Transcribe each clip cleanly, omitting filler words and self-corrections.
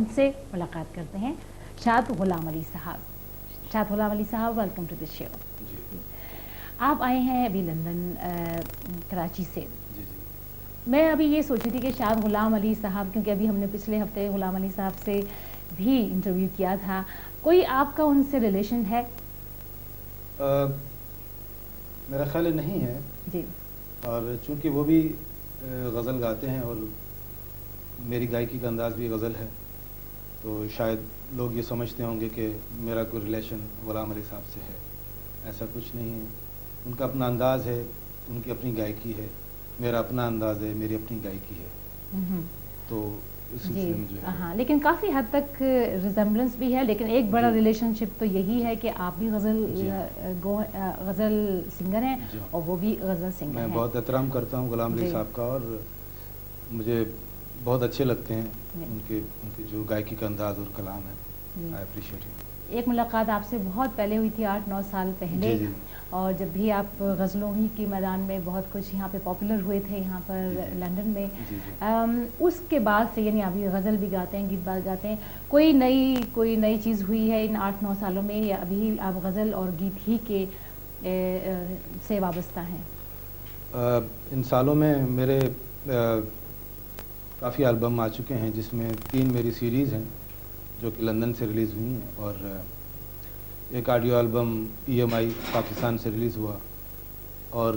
میزبان سے ملاقات کرتے ہیں، شاد غلام علی صاحب۔ شاد غلام علی صاحب، ویلکم ٹو دس شو۔ آپ آئے ہیں ابھی لندن کراچی سے۔ میں ابھی یہ سوچی تھی کہ شاد غلام علی صاحب، کیونکہ ابھی ہم نے پچھلے ہفتے غلام علی صاحب سے بھی انٹرویو کیا تھا، کوئی آپ کا ان سے ریلیشن ہے؟ میرا خیال نہیں ہے جی، اور چونکہ وہ بھی غزل گاتے ہیں اور میری گائیکی کا انداز بھی غزل ہے، تو شاید لوگ یہ سمجھتے ہوں گے کہ میرا کوئی ریلیشن غلام علی صاحب سے ہے۔ ایسا کچھ نہیں ہے، ان کا اپنا انداز ہے، ان کی اپنی گائیکی ہے، میرا اپنا انداز ہے، میری اپنی گائیکی ہے، تو اس سلسلے میں جو ہے ہاں، لیکن کافی حد تک ریزمبلنس بھی ہے، لیکن ایک بڑا ریلیشن شپ تو یہی ہے کہ آپ بھی غزل سنگر ہیں اور وہ بھی غزل سنگر ہیں۔ میں بہت احترام کرتا ہوں غلام علی صاحب کا، اور مجھے بہت اچھے لگتے ہیں ان کے جو گائیکی کا انداز اور کلام ہے۔ I appreciate it. ایک ملاقات آپ سے بہت پہلے ہوئی تھی، 8-9 سال پہلے، اور جب بھی آپ غزلوں ہی کے میدان میں بہت کچھ یہاں پہ پاپولر ہوئے تھے یہاں پر لندن میں، اس کے بعد سے یعنی ابھی غزل بھی گاتے ہیں، گیت گاتے ہیں، کوئی نئی چیز ہوئی ہے ان 8-9 سالوں میں، یا ابھی آپ غزل اور گیت ہی کے سے وابستہ ہیں؟ ان سالوں میں میرے کافی البم آ چکے ہیں، جس میں 3 میری سیریز ہیں جو کہ لندن سے ریلیز ہوئی ہیں، اور ایک آڈیو البم EMI پاکستان سے ریلیز ہوا، اور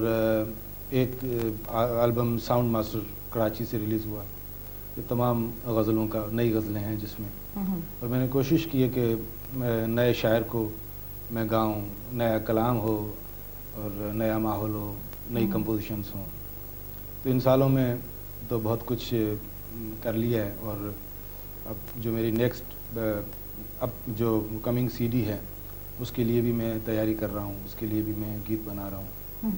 ایک البم ساؤنڈ ماسٹر کراچی سے ریلیز ہوا۔ یہ تمام غزلوں کا نئی غزلیں ہیں جس میں، اور میں نے کوشش کی ہے کہ نئے شاعر کو میں گاؤں، نیا کلام ہو اور نیا ماحول ہو، نئی کمپوزیشنز ہوں۔ تو ان سالوں میں تو بہت کچھ کر لیا ہے، اور اب جو میری نیکسٹ اب جو کمنگ CD ہے اس کے لیے بھی میں تیاری کر رہا ہوں، اس کے لیے بھی میں گیت بنا رہا ہوں،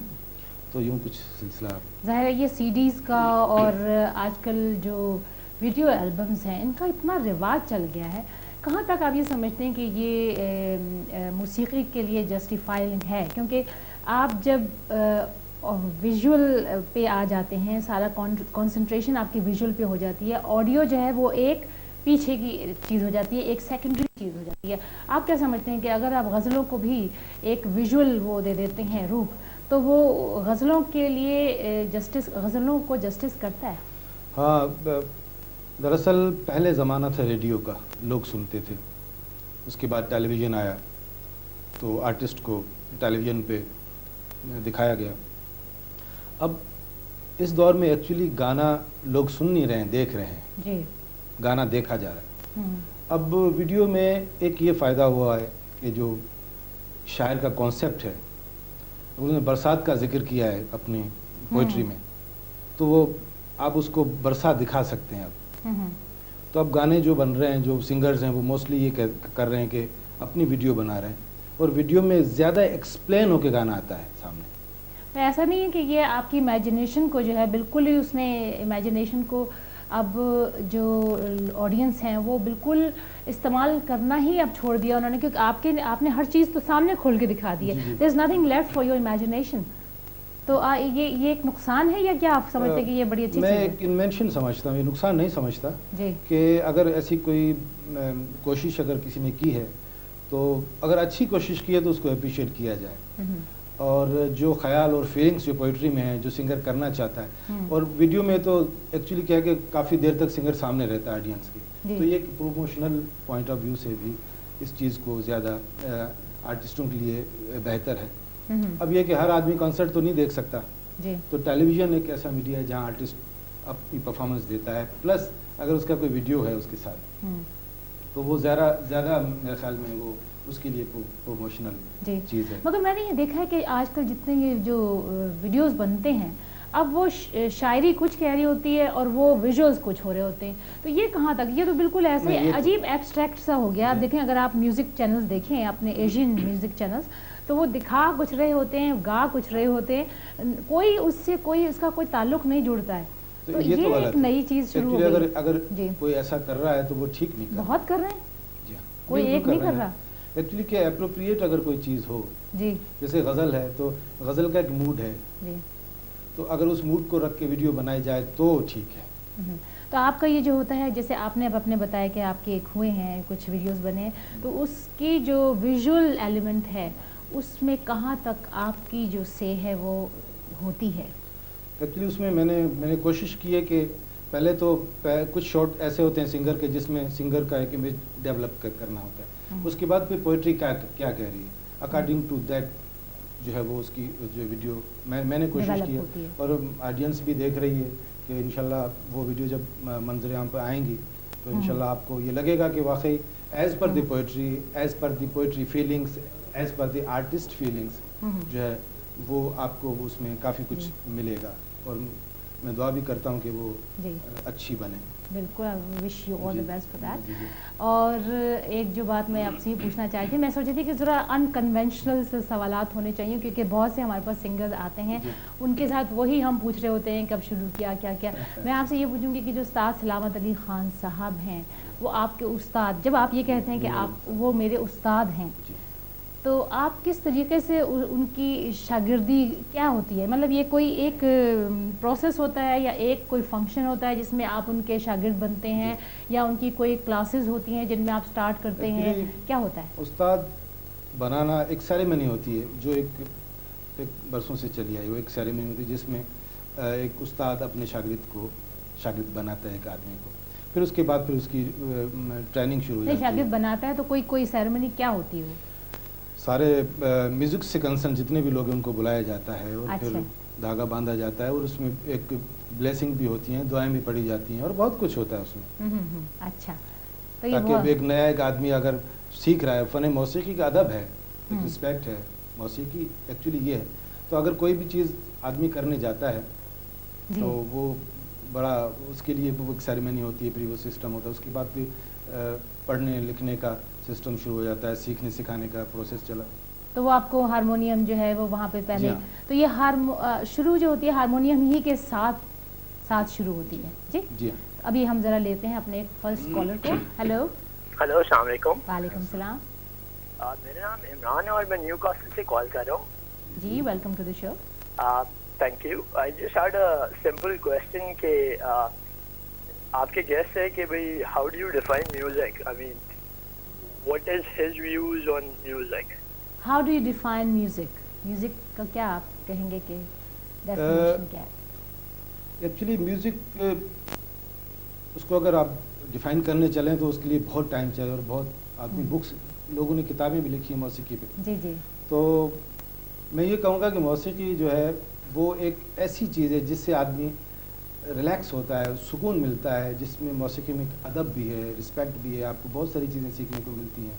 تو یوں کچھ سلسلہ۔ ظاہر ہے یہ CDs کا اور آج کل جو ویڈیو البمز ہیں ان کا اتنا رواج چل گیا ہے، کہاں تک آپ یہ سمجھتے ہیں کہ یہ موسیقی کے لیے جسٹیفائنگ ہے؟ کیونکہ آپ جب ویژول پہ آ جاتے ہیں، سارا کنسنٹریشن آپ کی ویژول پہ ہو جاتی ہے، آڈیو جو ہے وہ ایک پیچھے کی چیز ہو جاتی ہے، ایک سیکنڈری چیز ہو جاتی ہے۔ آپ کیا سمجھتے ہیں کہ اگر آپ غزلوں کو بھی ایک ویژول وہ دے دیتے ہیں روپ، تو وہ غزلوں کے لیے غزلوں کو جسٹس کرتا ہے؟ ہاں، دراصل پہلے زمانہ تھا ریڈیو کا، لوگ سنتے تھے، اس کے بعد ٹیلی ویژن آیا تو آرٹسٹ کو ٹیلی ویژن پہ دکھایا گیا۔ اب اس دور میں ایکچولی گانا لوگ سن نہیں رہے ہیں، دیکھ رہے ہیں، جی، گانا دیکھا جا رہا ہے۔ اب ویڈیو میں ایک یہ فائدہ ہوا ہے کہ جو شاعر کا کانسیپٹ ہے، اس نے برسات کا ذکر کیا ہے اپنی پوئٹری میں، تو وہ آپ اس کو برسات دکھا سکتے ہیں اب۔ تو اب گانے جو بن رہے ہیں، جو سنگرز ہیں، وہ موسٹلی یہ کر رہے ہیں کہ اپنی ویڈیو بنا رہے ہیں، اور ویڈیو میں زیادہ ایکسپلین ہو کے گانا آتا ہے سامنے۔ ایسا نہیں ہے کہ یہ آپ کی امیجنیشن کو جو ہے بالکل ہی اس نے امیجنیشن کو اب جو آڈینس ہیں وہ بالکل استعمال کرنا ہی اب چھوڑ دیا انہوں نے، کیونکہ آپ نے ہر چیز تو سامنے کھول کے دکھا دی ہے، there is nothing left for your imagination. تو یہ ایک نقصان ہے یا کیا آپ سمجھتے ہیں کہ یہ بڑی اچھی چیز ہے؟ میں ایک انوینشن سمجھتا ہوں، یہ نقصان نہیں سمجھتا، جی، کہ اگر ایسی کوئی کوشش اگر کسی نے کی ہے تو اگر اچھی کوشش کی ہے تو اس کو اپریشیٹ کیا جائے، اور جو خیال اور فیلنگس جو پوئٹری میں ہیں، جو سنگر کرنا چاہتا ہے، اور ویڈیو میں تو ایکچولی کیا ہے کہ کافی دیر تک سنگر سامنے رہتا ہے آڈینس کی، تو یہ پروموشنل پوائنٹ آف ویو سے بھی اس چیز کو زیادہ آرٹسٹوں کے لیے بہتر ہے۔ اب یہ کہ ہر آدمی کنسرٹ تو نہیں دیکھ سکتا، تو ٹیلی ویژن ایک ایسا میڈیا ہے جہاں آرٹسٹ اپنی پرفارمنس دیتا ہے، پلس اگر اس کا کوئی ویڈیو ہے اس کے ساتھ، تو وہ زیادہ میرے خیال میں وہ اس کے لیے پروموشنل چیز ہے۔ مگر میں نے یہ دیکھا ہے کہ آج کل جتنے یہ جو ویڈیوز بنتے ہیں، اب وہ شاعری کچھ کہہ رہی ہوتی ہے اور وہ ویژولز کچھ ہو رہے ہوتے ہیں، تو یہ کہاں تک؟ یہ تو بالکل ایسے عجیب ایبسٹریکٹ سا ہو گیا۔ آپ دیکھیں، اگر آپ میوزک چینلز دیکھیں اپنے ایشین میوزک چینلز، تو وہ دکھا کچھ رہے ہوتے ہیں، گا کچھ رہے ہوتے ہیں، کوئی اس سے اس کا کوئی تعلق نہیں جڑتا ہے، تو یہ ایک نئی چیز شروع ہو گئی۔ اگر کوئی ایسا کر رہا ہے تو وہ ٹھیک نہیں کر رہا، بہت کر رہے ہیں، کوئی ایک نہیں کر رہا ایکچولی کہ اپروپریٹ اگر کوئی چیز ہو، جیسے غزل ہے تو غزل کا ایک موڈ ہے، تو اگر اس موڈ کو رکھ کے ویڈیو بنائی جائے تو ٹھیک ہے۔ تو آپ کا یہ جو ہوتا ہے، جیسے آپ نے اب اپنے بتایا کہ آپ کے ایک ہوئے ہیں کچھ ویڈیوز بنے ہیں، تو اس کی جو ویژول ایلیمنٹ ہے اس میں کہاں تک آپ کی جو سے ہے وہ ہوتی ہے؟ ایکچولی اس میں میں نے کوشش کی ہے کہ پہلے تو کچھ شارٹ ایسے ہوتے ہیں سنگر کے جس میں سنگر کا ایک امیج ڈیولپ کرنا ہوتا ہے، اس کے بعد پھر پوئٹری کیا کہہ رہی ہے اکارڈنگ ٹو دیٹ جو ہے وہ اس کی جو ویڈیو میں نے کوشش کی ہے، اور آڈینس بھی دیکھ رہی ہے کہ انشاءاللہ وہ ویڈیو جب منظر عام پہ آئیں گی تو انشاءاللہ آپ کو یہ لگے گا کہ واقعی as per the poetry feelings, as per the artist feelings جو ہے وہ آپ کو اس میں کافی کچھ ملے گا، اور میں دعا بھی کرتا ہوں کہ وہ اچھی بنے. بالکل، wish you all the best for that. اور ایک جو بات میں آپ سے یہ پوچھنا چاہتی تھی، میں سوچی تھی کہ ذرا انکنونشنل سے سوالات ہونے چاہیے، کیونکہ بہت سے ہمارے پاس سنگرز آتے ہیں ان کے ساتھ وہی ہم پوچھ رہے ہوتے ہیں کب شروع کیا کیا. میں آپ سے یہ پوچھوں گی کہ جو استاد سلامت علی خان صاحب ہیں وہ آپ کے استاد، جب آپ یہ کہتے ہیں کہ آپ وہ میرے استاد ہیں، تو آپ کس طریقے سے ان کی شاگردی کیا ہوتی ہے؟ مطلب یہ کوئی ایک پروسیس ہوتا ہے یا ایک کوئی فنکشن ہوتا ہے جس میں آپ ان کے شاگرد بنتے ہیں، یا ان کی کوئی کلاسز ہوتی ہیں جن میں آپ سٹارٹ کرتے ہیں، کیا ہوتا ہے؟ استاد بنانا ایک سیریمنی ہوتی ہے جو ایک برسوں سے چلی آئی، وہ ایک سیریمنی ہوتی ہے جس میں ایک استاد اپنے شاگرد کو شاگرد بناتا ہے ایک آدمی کو، پھر اس کے بعد پھر اس کی ٹریننگ شروع ہو جاتی ہے. شاگرد بناتا ہے تو کوئی سیریمنی کیا ہوتی ہے؟ سارے میوزک سے کنسرن جتنے بھی لوگ ہیں ان کو بلایا جاتا ہے، اور پھر دھاگا باندھا جاتا ہے، اور اس میں ایک بلیسنگ بھی ہوتی ہیں، دعائیں بھی پڑھی جاتی ہیں، اور بہت کچھ ہوتا ہے اس میں. اچھا، تاکہ ایک نیا ایک آدمی اگر سیکھ رہا ہے، فن موسیقی کا ادب ہے، ایک رسپیکٹ ہے، موسیقی ایکچولی یہ ہے، تو اگر کوئی بھی چیز آدمی کرنے جاتا ہے تو وہ بڑا اس کے لیے وہ ایک سیریمنی ہوتی ہے، پھر وہ سسٹم ہوتا ہے، اس کے بعد پھر پڑھنے لکھنے کا سسٹم شروع ہو جاتا ہے، سیکھنے سکھانے کا پروسیس چلا. تو وہ آپ کو ہارمونیم جو ہے وہ وہاں پہ پہلے تو یہ شروع جو ہوتی ہے ہارمونیم ہی کے ساتھ شروع ہوتی ہے. جی ابھی ہم ذرا لیتے ہیں اپنے فرسٹ کالر کو. ہیلو السلام علیکم. وعلیکم السلام. میرا نام عمران ہے اور میں نیو کاسل سے کال کر رہا ہوں. جی welcome to the show. Thank you. I just had a simple question کہ آپ کے گیسٹ ہے کہ بھائی how do you define music? I mean what is his views on music? How do you define music? Music کا کیا آپ کہیں گے کہ definition کیا ہے؟ ایکچولی میوزک اس کو اگر آپ ڈیفائن کرنے چلیں تو اس کے لیے بہت ٹائم چاہیے، اور بہت آدمی بکس لوگوں نے کتابیں بھی لکھی ہیں موسیقی پہ. جی. تو میں یہ کہوں گا کہ موسیقی جو ہے وہ ایک ایسی چیز ہے جس سے آدمی ریلیکس ہوتا ہے، سکون ملتا ہے، جس میں موسیقی میں ایک ادب بھی ہے، رسپیکٹ بھی ہے، آپ کو بہت ساری چیزیں سیکھنے کو ملتی ہیں،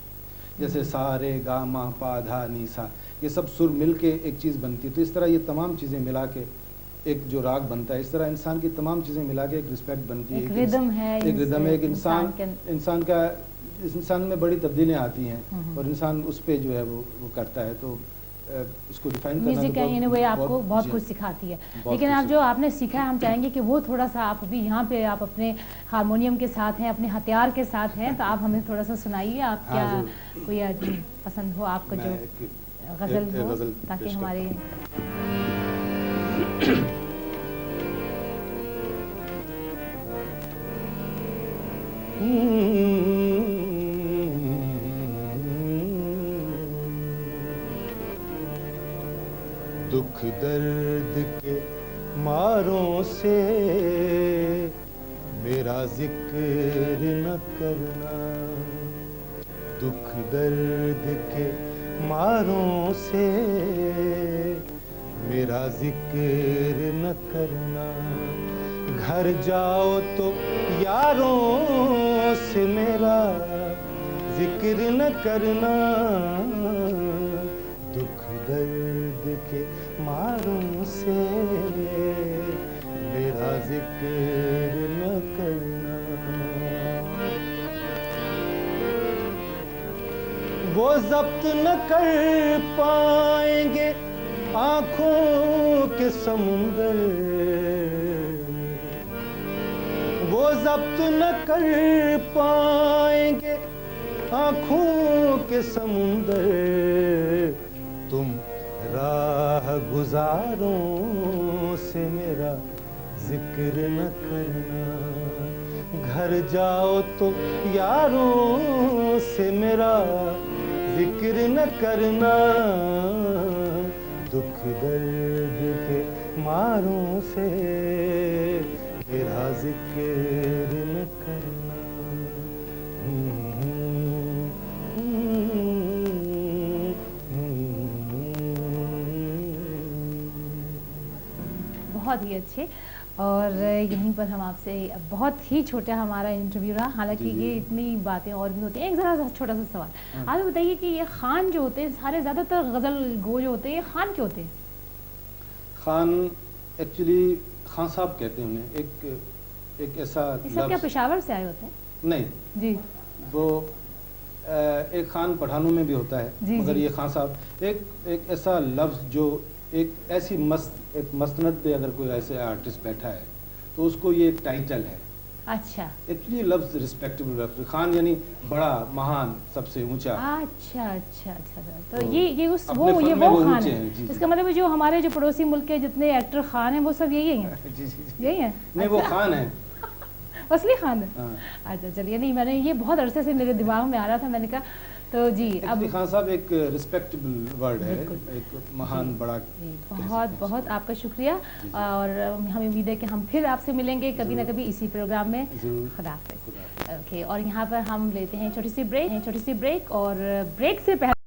جیسے سا رے گا ما پا دھا نی سا، یہ سب سر مل کے ایک چیز بنتی ہے. تو اس طرح یہ تمام چیزیں ملا کے ایک جو راگ بنتا ہے، اس طرح انسان کی تمام چیزیں ملا کے ایک رسپیکٹ بنتی ہے، ایک ردم ہے، ایک انسان میں بڑی تبدیلیاں آتی ہیں، اور انسان اس پہ جو ہے وہ کرتا ہے. تو اس کو ڈیفائن کرنا میوزک ان اے وے آپ کو بہت کچھ سکھاتی ہے. لیکن آپ جو آپ نے سیکھا ہے ہم چاہیں گے کہ وہ تھوڑا سا آپ بھی یہاں پہ آپ اپنے ہارمونیم کے ساتھ ہیں، اپنے ہتھیار کے ساتھ ہیں، تو آپ ہمیں تھوڑا سا سنائیے. آپ کیا کوئی پسند ہو آپ کو جو غزل ہو، تاکہ ہمارے دکھ درد کے ماروں سے میرا ذکر نہ کرنا، دکھ درد کے ماروں سے میرا ذکر نہ کرنا، گھر جاؤ تو یاروں سے میرا ذکر نہ کرنا، دکھ درد کے ماروں سے میرا ذکر نہ کرنا. وہ ضبط نہ کر پائیں گے آنکھوں کے سمندر، وہ ضبط نہ کر پائیں گے آنکھوں کے سمندر، تم راہ گزاروں سے میرا ذکر نہ کرنا، گھر جاؤ تو یاروں سے میرا ذکر نہ کرنا، دکھ درد کے ماروں سے میرا ذکر نہ کرنا۔ بہت ہی اچھے، اور یہیں پر ہم آپ سے بہت ہی چھوٹا ہمارا انٹرویو رہا، حالانکہ یہ اتنی باتیں اور بھی ہوتی ہیں۔ ایک ذرا سا چھوٹا سا سوال، آپ بتائیے کہ یہ خان جو ہوتے ہیں سارے زیادہ تر غزل گو جو ہوتے ہیں، یہ خان کیوں ہوتے ہیں؟ خان ایکچولی خان صاحب کہتے ہیں انہیں، ایک ایسا یہ سب کیا پشاور سے آئے ہوتے ہیں؟ نہیں جی، وہ ایک خان پٹھانوں میں بھی ہوتا ہے، مگر یہ خان صاحب ایک ایسا لفظ جو ایک ایسی ایک مسند پہ اگر کوئی ایسے آرٹسٹ بیٹھا ہے تو اس کو یہ ایک ٹائٹل ہے۔ اچھا ایکچولی لفظ رسپیکٹیبل لفظ، خان یعنی بڑا، مہان، سب سے اونچا۔ اچھا اچھا اچھا، تو یہ وہ خان ہے، اس کا مطلب جو ہمارے جو پڑوسی ملک کے جتنے ایکٹر خان ہیں وہ سب یہی ہیں؟ جی جی یہی ہیں؟ نہیں، وہ خان ہے، اصلی خان ہے۔ اچھا چلیے، نہیں میں نے یہ بہت عرصے سے میرے دماغ میں آ رہا تھا، میں نے کہا تو جی اب خان صاحب ایک رسپیکٹیبل ورڈ ہے، ایک مہان، بڑا۔ بہت بہت آپ کا شکریہ، اور ہمیں امید ہے کہ ہم پھر آپ سے ملیں گے کبھی نہ کبھی اسی پروگرام میں۔ خدا حافظ۔ اوکے، اور یہاں پر ہم لیتے ہیں چھوٹی سی بریک، اور بریک سے پہلے